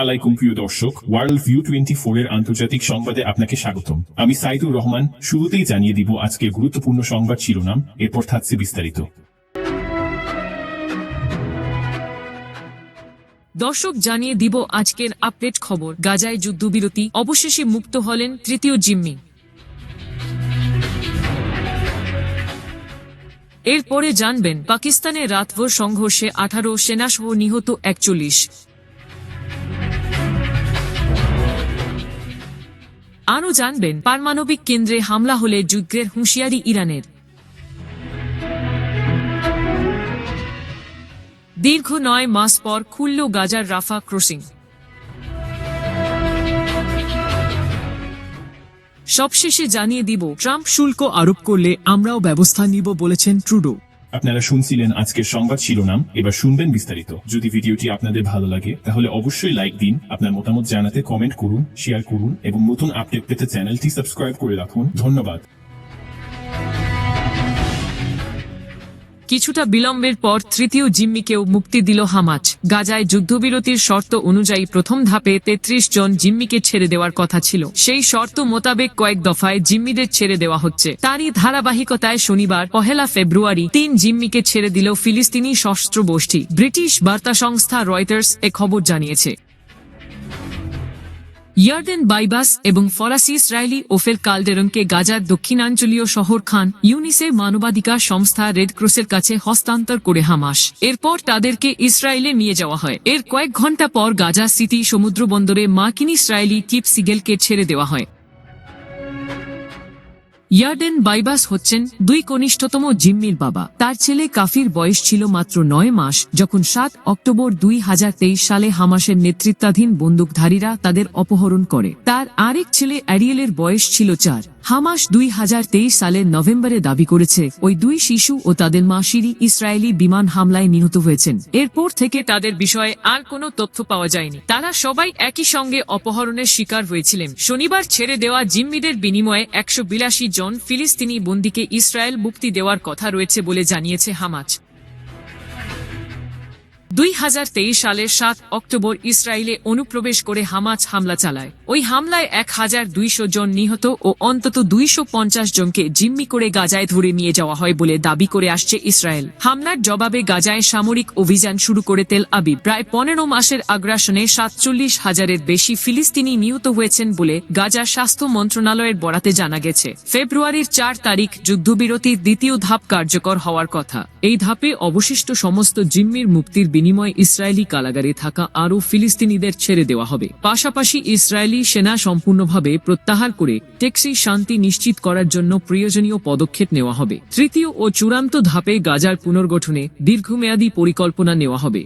আলাইকুম প্রিয় দর্শক, ওয়ার্ল্ড ভিউ 24 এর আন্তর্জাতিক সংবাদে আপনাকে স্বাগতম। আমি সাইদুর রহমান। শুরুতেই জানিয়ে দিব আজকের গুরুত্বপূর্ণ সংবাদ শিরোনাম, এরপর থাকছে বিস্তারিত। দর্শক, জানিয়ে দিব আজকের আপডেট খবর। গাজায় যুদ্ধবিরতি, অবশেষে মুক্ত হলেন তৃতীয় জিম্মি। এরপরে জানবেন পাকিস্তানে রাতভর সংঘর্ষে 18 সেনাসহ নিহত 41। আরও জানবেন পারমাণবিক কেন্দ্রে হামলা হলে যুদ্ধের হুঁশিয়ারি ইরানের। দীর্ঘ 9 মাস পর খুলল গাজার রাফা ক্রসিং। সবশেষে জানিয়ে দিব ট্রাম্প শুল্ক আরোপ করলে আমরাও ব্যবস্থা নিব বলেছেন ট্রুডো। আপনারা শুনছিলেন আজকের সংবাদ শিরোনাম, এবার শুনবেন বিস্তারিত। যদি ভিডিওটি আপনাদের ভালো লাগে তাহলে অবশ্যই লাইক দিন, আপনার মতামত জানাতে কমেন্ট করুন, শেয়ার করুন এবং নতুন আপডেট পেতে চ্যানেলটি সাবস্ক্রাইব করে রাখুন। ধন্যবাদ। কিছুটা বিলম্বের পর তৃতীয় জিম্মিকেও মুক্তি দিল হামাস। গাজায় যুদ্ধবিরতির শর্ত অনুযায়ী প্রথম ধাপে 33 জন জিম্মিকে ছেড়ে দেওয়ার কথা ছিল। সেই শর্ত মোতাবেক কয়েক দফায় জিম্মিদের ছেড়ে দেওয়া হচ্ছে। তারই ধারাবাহিকতায় শনিবার 1 ফেব্রুয়ারি 3 জিম্মিকে ছেড়ে দিল ফিলিস্তিনি সশস্ত্র গোষ্ঠী। ব্রিটিশ বার্তা সংস্থা রয়টার্স এ খবর জানিয়েছে। ইয়ার্ডেন বাইবাস এবং ফরাসি ইসরায়েলি ওফেল কালডেরনকে গাজার দক্ষিণাঞ্চলীয় শহর খান ইউনিসে মানবাধিকার সংস্থা রেড ক্রসের কাছে হস্তান্তর করে হামাস। এরপর তাদেরকে ইসরায়েলে নিয়ে যাওয়া হয়। এর কয়েক ঘণ্টা পর গাজা সিটি সমুদ্র বন্দরে মার্কিন ইসরায়েলি কিপ সিগেলকে ছেড়ে দেওয়া হয়। ইয়ার্ডেন বাইবাস হচ্ছেন 2 কনিষ্ঠতম জিম্মির বাবা। তার ছেলে কাফির বয়স ছিল মাত্র 9 মাস যখন 7 অক্টোবর 2023 সালে হামাসের নেতৃত্বাধীন বন্দুকধারীরা তাদের অপহরণ করে। তার আরেক ছেলে অ্যারিয়েলের বয়স ছিল 4। হামাস 2023 সালের নভেম্বরে দাবি করেছে ওই 2 শিশু ও তাদের মা সিরি ইসরায়েলি বিমান হামলায় নিহত হয়েছেন। এরপর থেকে তাদের বিষয়ে আর কোনো তথ্য পাওয়া যায়নি। তারা সবাই একই সঙ্গে অপহরণের শিকার হয়েছিলেন। শনিবার ছেড়ে দেওয়া জিম্মিদের বিনিময়ে 182 জন ফিলিস্তিনি বন্দীকে ইসরায়েল মুক্তি দেওয়ার কথা রয়েছে বলে জানিয়েছে হামাস। 2023 সালের 7 অক্টোবর ইসরায়েলে অনুপ্রবেশ করে হামাস হামলা চালায়। ওই হামলায় 1200 জন নিহত ও অন্তত 250 জনকে জিম্মি করে গাজায় ধরে নিয়ে যাওয়া হয় বলে দাবি করে আসছে ইসরায়েল। হামলার জবাবে গাজায় সামরিক অভিযান শুরু করে তেল আবিব। প্রায় 15 মাসের আগ্রাসনে 47,000-এর বেশি ফিলিস্তিনি নিহত হয়েছেন বলে গাজার স্বাস্থ্য মন্ত্রণালয়ের বরাতে জানা গেছে। ফেব্রুয়ারির 4 তারিখ যুদ্ধবিরতির দ্বিতীয় ধাপ কার্যকর হওয়ার কথা। এই ধাপে অবশিষ্ট সমস্ত জিম্মির মুক্তির বিনিময়ে ইসরায়েলি কারাগারে থাকা আরও ফিলিস্তিনিদের ছেড়ে দেওয়া হবে। পাশাপাশি ইসরায়েলি সেনা সম্পূর্ণভাবে প্রত্যাহার করে টেকসই শান্তি নিশ্চিত করার জন্য প্রয়োজনীয় পদক্ষেপ নেওয়া হবে। তৃতীয় ও চূড়ান্ত ধাপে গাজার পুনর্গঠনে দীর্ঘমেয়াদী পরিকল্পনা নেওয়া হবে।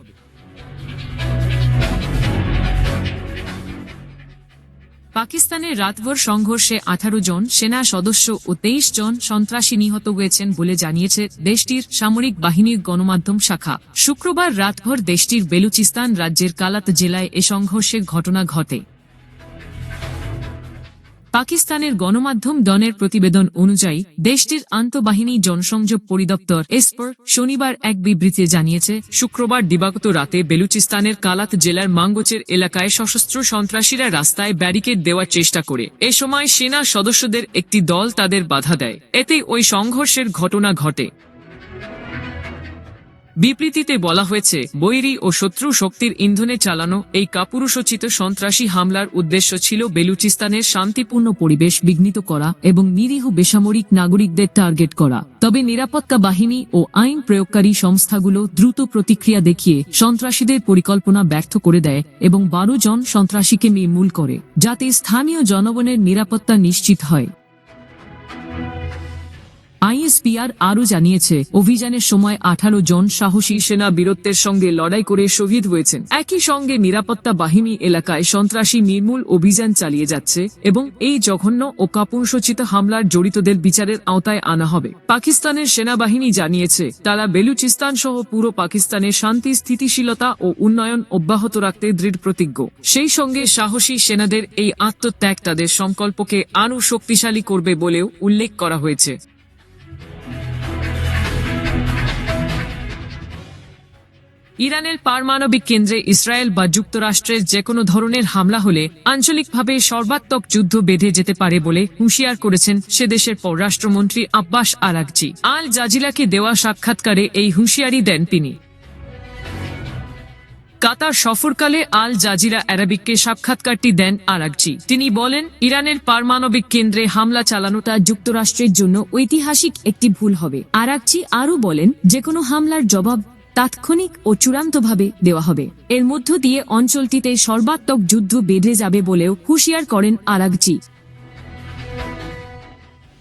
পাকিস্তানের রাতভর সংঘর্ষে 18 জন সেনা সদস্য ও 23 জন সন্ত্রাসী নিহত হয়েছেন বলে জানিয়েছে দেশটির সামরিক বাহিনীর গণমাধ্যম শাখা। শুক্রবার রাতভর দেশটির বেলুচিস্তান রাজ্যের কালাত জেলায় এ সংঘর্ষের ঘটনা ঘটে। পাকিস্তানের গণমাধ্যম ডনের প্রতিবেদন অনুযায়ী দেশটির আন্তঃবাহিনী জনসংযোগ পরিদপ্তর এসপর শনিবার এক বিবৃতিতে জানিয়েছে, শুক্রবার দিবাগত রাতে বেলুচিস্তানের কালাত জেলার মাঙ্গোচের এলাকায় সশস্ত্র সন্ত্রাসীরা রাস্তায় ব্যারিকেড দেওয়ার চেষ্টা করে। এ সময় সেনা সদস্যদের একটি দল তাদের বাধা দেয়। এতে ওই সংঘর্ষের ঘটনা ঘটে। বিবৃতিতে বলা হয়েছে, বৈরী ও শত্রু শক্তির ইন্ধনে চালানো এই কাপুরুষোচিত সন্ত্রাসী হামলার উদ্দেশ্য ছিল বেলুচিস্তানের শান্তিপূর্ণ পরিবেশ বিঘ্নিত করা এবং নিরীহ বেসামরিক নাগরিকদের টার্গেট করা। তবে নিরাপত্তা বাহিনী ও আইন প্রয়োগকারী সংস্থাগুলো দ্রুত প্রতিক্রিয়া দেখিয়ে সন্ত্রাসীদের পরিকল্পনা ব্যর্থ করে দেয় এবং 12 জন সন্ত্রাসীকে নির্মূল করে, যাতে স্থানীয় জনগণের নিরাপত্তা নিশ্চিত হয়। আইএসপিআর আরও জানিয়েছে, অভিযানের সময় 18 জন সাহসী সেনা বীরত্বের সঙ্গে লড়াই করে শহীদ হয়েছেন। একই সঙ্গে নিরাপত্তা বাহিনী এলাকায় সন্ত্রাসী নির্মূল অভিযান চালিয়ে যাচ্ছে এবং এই জঘন্য ও কাপুরুষোচিত হামলার জড়িতদের বিচারের আওতায় আনা হবে। পাকিস্তানের সেনাবাহিনী জানিয়েছে, তারা বেলুচিস্তান সহ পুরো পাকিস্তানে শান্তি, স্থিতিশীলতা ও উন্নয়ন অব্যাহত রাখতে দৃঢ় প্রতিজ্ঞ। সেই সঙ্গে সাহসী সেনাদের এই আত্মত্যাগ তাদের সংকল্পকে আরও শক্তিশালী করবে বলেও উল্লেখ করা হয়েছে। ইরানের পারমাণবিক কেন্দ্রে ইসরায়েল বা যুক্তরাষ্ট্রের যে কোনো ধরনের হামলা হলে আঞ্চলিকভাবে সর্বাত্মক যুদ্ধ বেঁধে যেতে পারে বলে হুঁশিয়ার করেছেন সে দেশের পররাষ্ট্রমন্ত্রী আব্বাস আরাগচি। আল জাজিরাকে দেওয়া সাক্ষাৎকারে এই হুঁশিয়ারি দেন তিনি। কাতার সফরকালে আল জাজিরা আরাবিককে সাক্ষাৎকারটি দেন আরাগচি। তিনি বলেন, ইরানের পারমাণবিক কেন্দ্রে হামলা চালানোটা যুক্তরাষ্ট্রের জন্য ঐতিহাসিক একটি ভুল হবে। আরাগচি আরও বলেন, যেকোনো হামলার জবাব তাৎক্ষণিক ও চূড়ান্তভাবে দেওয়া হবে। এর মধ্য দিয়ে অঞ্চলটিতে সর্বাত্মক যুদ্ধ বেঁধে যাবে বলেও হুঁশিয়ার করেন আরাগচি।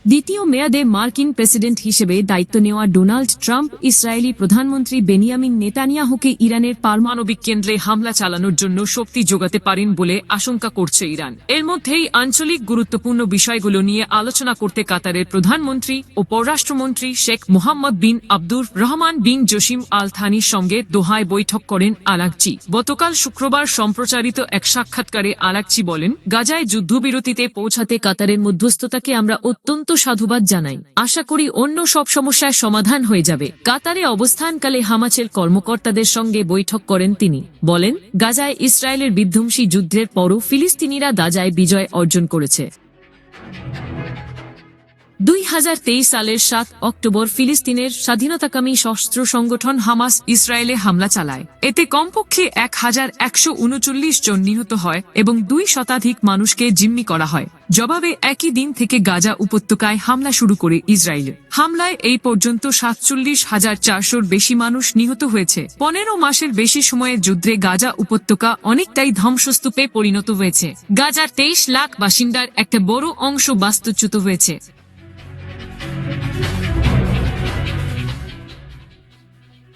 দ্বিতীয় মেয়াদে মার্কিন প্রেসিডেন্ট হিসেবে দায়িত্ব নেওয়া ডোনাল্ড ট্রাম্প ইসরায়েলি প্রধানমন্ত্রী বেনিয়ামিন নেতানিয়াহুকে ইরানের পারমাণবিক কেন্দ্রে হামলা চালানোর জন্য শক্তি যোগাতে পারেন বলে আশঙ্কা করছে ইরান। এর মধ্যেই আঞ্চলিক গুরুত্বপূর্ণ বিষয়গুলো নিয়ে আলোচনা করতে কাতারের প্রধানমন্ত্রী ও পররাষ্ট্রমন্ত্রী শেখ মোহাম্মদ বিন আব্দুর রহমান বিন জসিম আল থানির সঙ্গে দোহায় বৈঠক করেন আরাগচি। গতকাল শুক্রবার সম্প্রচারিত এক সাক্ষাৎকারে আরাগচি বলেন, গাজায় যুদ্ধবিরতিতে পৌঁছাতে কাতারের মধ্যস্থতাকে আমরা অত্যন্ত সাধুবাদ জানাই। আশা করি অন্য সব সমস্যার সমাধান হয়ে যাবে। কাতারে অবস্থানকালে হামাসের কর্মকর্তাদের সঙ্গে বৈঠক করেন তিনি। বলেন, গাজায় ইসরায়েলের বিধ্বংসী যুদ্ধের পরও ফিলিস্তিনিরা গাজায় বিজয় অর্জন করেছে। 2023 সালের 7 অক্টোবর ফিলিস্তিনের স্বাধীনতাকামী সশস্ত্র সংগঠন হামাস ইসরায়েলে হামলা চালায়। এতে কমপক্ষে 1139 জন নিহত হয় এবং 2 শতাধিক মানুষকে জিম্মি করা হয়। জবাবে একই দিন থেকে গাজা উপত্যকায় হামলা শুরু করে ইসরায়েল। হামলায় এই পর্যন্ত 47,400-র বেশি মানুষ নিহত হয়েছে। 15 মাসের বেশি সময়ের যুদ্ধে গাজা উপত্যকা অনেকটাই ধ্বংসস্তূপে পরিণত হয়েছে। গাজার 23 লাখ বাসিন্দার একটা বড় অংশ বাস্তুচ্যুত হয়েছে।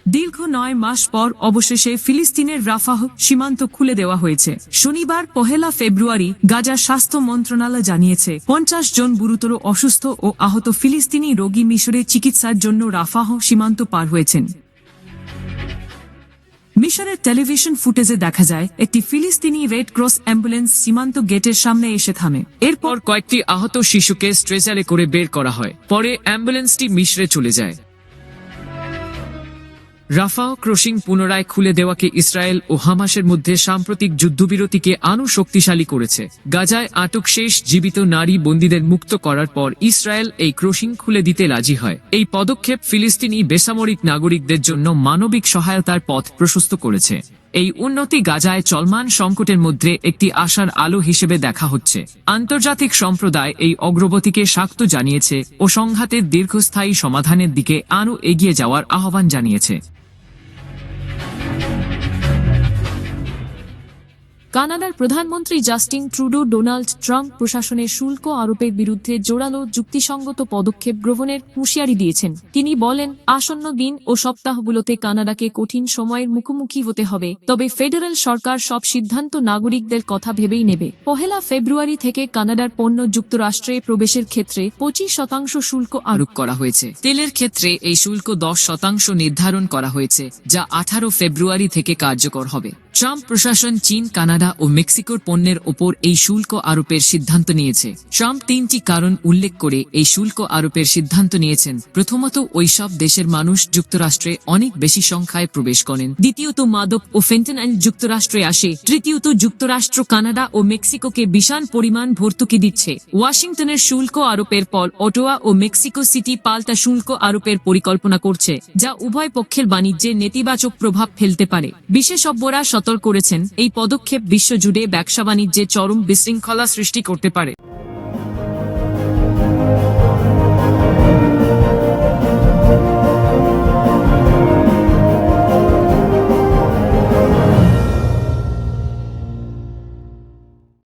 দীর্ঘ 9 মাস পর অবশেষে ফিলিস্তিনের রাফাহ সীমান্ত খুলে দেওয়া হয়েছে। শনিবার 1 ফেব্রুয়ারি গাজার স্বাস্থ্য মন্ত্রণালয় জানিয়েছে 50 জন গুরুতর অসুস্থ ও আহত ফিলিস্তিনি রোগী মিশরে চিকিৎসার জন্য রাফাহ সীমান্ত পার হয়েছেন। মিশরের টেলিভিশন ফুটেজে দেখা যায় একটি ফিলিস্তিনি রেড ক্রস অ্যাম্বুলেন্স সীমান্ত গেটের সামনে এসে থামে। এরপর কয়েকটি আহত শিশুকে স্ট্রেচারে করে বের করা হয়। পরে অ্যাম্বুলেন্সটি মিশরে চলে যায়। রাফাহ ক্রসিং পুনরায় খুলে দেওয়াকে ইসরায়েল ও হামাসের মধ্যে সাম্প্রতিক যুদ্ধবিরতিকে আরও শক্তিশালী করেছে। গাজায় আটক শেষ জীবিত নারী বন্দীদের মুক্ত করার পর ইসরায়েল এই ক্রসিং খুলে দিতে রাজি হয়। এই পদক্ষেপ ফিলিস্তিনি বেসামরিক নাগরিকদের জন্য মানবিক সহায়তার পথ প্রশস্ত করেছে। এই উন্নতি গাজায় চলমান সংকটের মধ্যে একটি আশার আলো হিসেবে দেখা হচ্ছে। আন্তর্জাতিক সম্প্রদায় এই অগ্রগতিকে স্বাগত জানিয়েছে ও সংঘাতের দীর্ঘস্থায়ী সমাধানের দিকে আরও এগিয়ে যাওয়ার আহ্বান জানিয়েছে। কানাডার প্রধানমন্ত্রী জাস্টিন ট্রুডো ডোনাল্ড ট্রাম্প প্রশাসনের শুল্ক আরোপের বিরুদ্ধে জোরালো যুক্তিসঙ্গত পদক্ষেপ গ্রহণের হুঁশিয়ারি দিয়েছেন। তিনি বলেন, আসন্ন দিন ও সপ্তাহগুলোতে কানাডাকে কঠিন সময়ের মুখোমুখি হতে হবে, তবে ফেডারেল সরকার সব সিদ্ধান্ত নাগরিকদের কথা ভেবেই নেবে। 1 ফেব্রুয়ারি থেকে কানাডার পণ্য যুক্তরাষ্ট্রে প্রবেশের ক্ষেত্রে 25% শুল্ক আরোপ করা হয়েছে। তেলের ক্ষেত্রে এই শুল্ক 10% নির্ধারণ করা হয়েছে, যা 18 ফেব্রুয়ারি থেকে কার্যকর হবে। ট্রাম্প প্রশাসন চীন, কানাডা ও মেক্সিকোর পণ্যের ওপর এই শুল্ক আরোপের সিদ্ধান্ত নিয়েছে। ট্রাম্প 3টি কারণ উল্লেখ করে এই শুল্ক আরোপের সিদ্ধান্ত নিয়েছেন। প্রথমত, ওইসব দেশের মানুষ যুক্তরাষ্ট্রে অনেক বেশি সংখ্যায় প্রবেশ করেন। দ্বিতীয়ত, মাদক ও ফেন্টানাইল যুক্তরাষ্ট্রে আসে। তৃতীয়ত, যুক্তরাষ্ট্র কানাডা ও মেক্সিকোকে বিশাল পরিমাণ ভর্তুকি দিচ্ছে। ওয়াশিংটনের শুল্ক আরোপের পর অটোয়া ও মেক্সিকো সিটি পাল্টা শুল্ক আরোপের পরিকল্পনা করছে, যা উভয় পক্ষের বাণিজ্যে নেতিবাচক প্রভাব ফেলতে পারে। বিশেষজ্ঞরা সতর্ক করেছেন, এই পদক্ষেপ বিশ্বজুড়ে ব্যবসা বাণিজ্যে চরম বিশৃঙ্খলা সৃষ্টি করতে পারে।